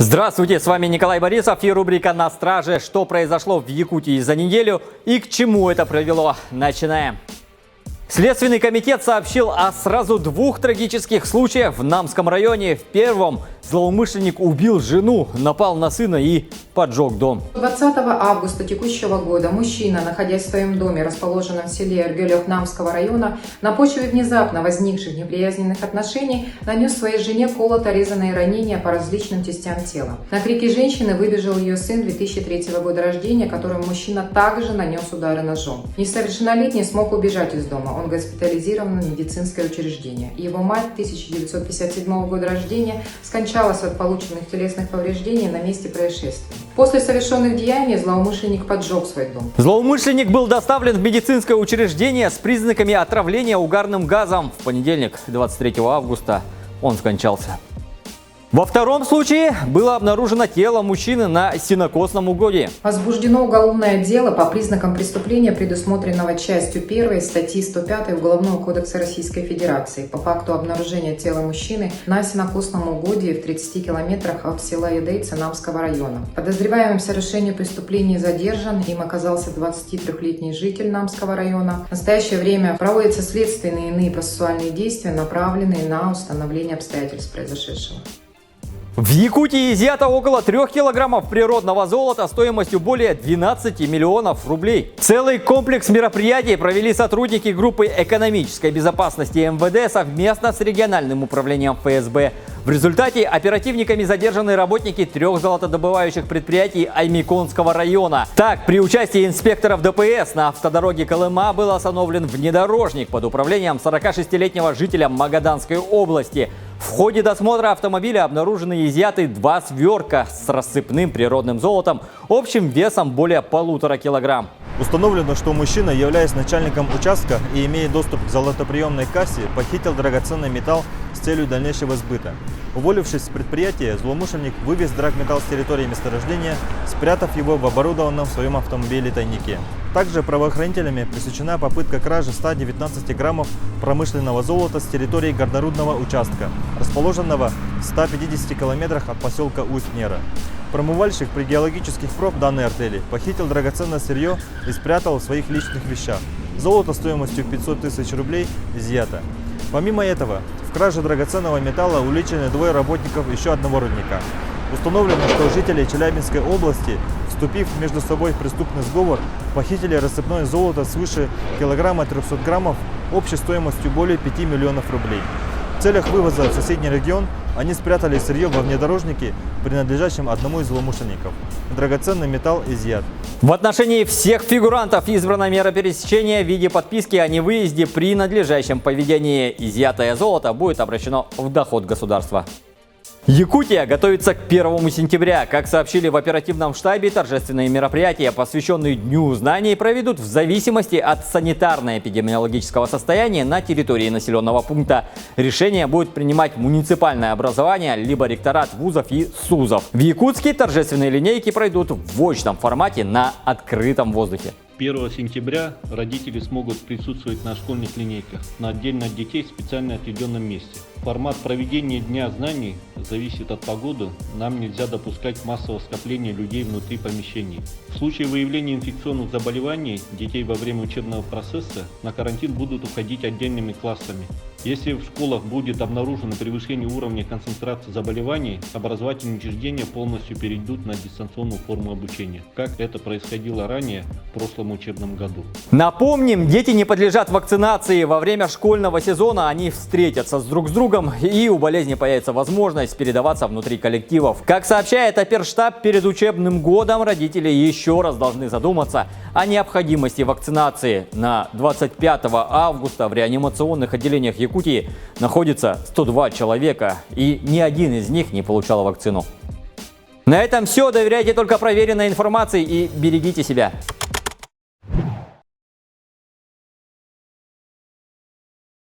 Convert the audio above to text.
Здравствуйте, с вами Николай Борисов и рубрика «На страже». Что произошло в Якутии за неделю и к чему это привело? Начинаем. Следственный комитет сообщил о сразу двух трагических случаях в Намском районе. В первом злоумышленник убил жену, напал на сына и поджег дом. 20 августа текущего года мужчина, находясь в своем доме, расположенном в селе Эргелев Намского района, на почве внезапно возникших неприязненных отношений нанес своей жене колото-резанные ранения по различным частям тела. На крики женщины выбежал ее сын 2003 года рождения, которому мужчина также нанес удары ножом. Несовершеннолетний смог убежать из дома. Он госпитализирован в медицинское учреждение. Его мать 1957 года рождения скончалась от полученных телесных повреждений на месте происшествия. После совершенных деяний злоумышленник поджег свой дом. Злоумышленник был доставлен в медицинское учреждение с признаками отравления угарным газом. В понедельник, 23 августа, он скончался. Во втором случае было обнаружено тело мужчины на сенокосном угодье. Возбуждено уголовное дело по признакам преступления, предусмотренного частью 1 статьи 105 Уголовного кодекса Российской Федерации по факту обнаружения тела мужчины на сенокосном угодье в 30 километрах от села Едейцы Намского района. Подозреваемым в совершении преступления задержан. Им оказался 23-летний житель Намского района. В настоящее время проводятся следственные и иные процессуальные действия, направленные на установление обстоятельств произошедшего. В Якутии изъято около 3 килограммов природного золота стоимостью более 12 миллионов рублей. Целый комплекс мероприятий провели сотрудники группы экономической безопасности МВД совместно с региональным управлением ФСБ. В результате оперативниками задержаны работники 3 золотодобывающих предприятий Аймиконского района. Так, при участии инспекторов ДПС на автодороге Колыма был остановлен внедорожник под управлением 46-летнего жителя Магаданской области. В ходе досмотра автомобиля обнаружены и изъяты 2 свертка с рассыпным природным золотом общим весом более 1,5 килограмм. Установлено, что мужчина, являясь начальником участка и имея доступ к золотоприемной кассе, похитил драгоценный металл с целью дальнейшего сбыта. Уволившись с предприятия, злоумышленник вывез драгметалл с территории месторождения, спрятав его в оборудованном в своем автомобиле тайнике. Также правоохранителями пресечена попытка кражи 119 граммов промышленного золота с территории горнорудного участка, расположенного в 150 километрах от поселка Усть-Нера. Промывальщик при геологических проб данной артели похитил драгоценное сырье и спрятал в своих личных вещах. Золото стоимостью 500 тысяч рублей изъято. Помимо этого, в краже драгоценного металла уличены 2 работников еще одного рудника. Установлено, что жители Челябинской области, вступив между собой в преступный сговор, похитили рассыпное золото свыше килограмма 300 граммов общей стоимостью более 5 миллионов рублей. В целях вывоза в соседний регион они спрятали сырье во внедорожнике, принадлежащем одному из злоумышленников. Драгоценный металл изъят. В отношении всех фигурантов избрана мера пересечения в виде подписки о невыезде при надлежащем поведении. Изъятое золото будет обращено в доход государства. Якутия готовится к 1 сентября. Как сообщили в оперативном штабе, торжественные мероприятия, посвященные Дню знаний, проведут в зависимости от санитарно-эпидемиологического состояния на территории населенного пункта. Решение будет принимать муниципальное образование, либо ректорат вузов и СУЗов. В Якутске торжественные линейки пройдут в очном формате на открытом воздухе. 1 сентября родители смогут присутствовать на школьных линейках на отдельно от детей в специально отведенном месте. Формат проведения Дня знаний зависит от погоды. Нам нельзя допускать массового скопления людей внутри помещений. В случае выявления инфекционных заболеваний детей во время учебного процесса на карантин будут уходить отдельными классами. Если в школах будет обнаружено превышение уровня концентрации заболеваний, образовательные учреждения полностью перейдут на дистанционную форму обучения, как это происходило ранее в прошлом учебном году. Напомним, дети не подлежат вакцинации. Во время школьного сезона они встретятся друг с другом, и у болезни появится возможность передаваться внутри коллективов. Как сообщает оперштаб, перед учебным годом родители еще раз должны задуматься о необходимости вакцинации. На 25 августа в реанимационных отделениях Якутии находится 102 человека, и ни один из них не получал вакцину. На этом все. Доверяйте только проверенной информации и берегите себя.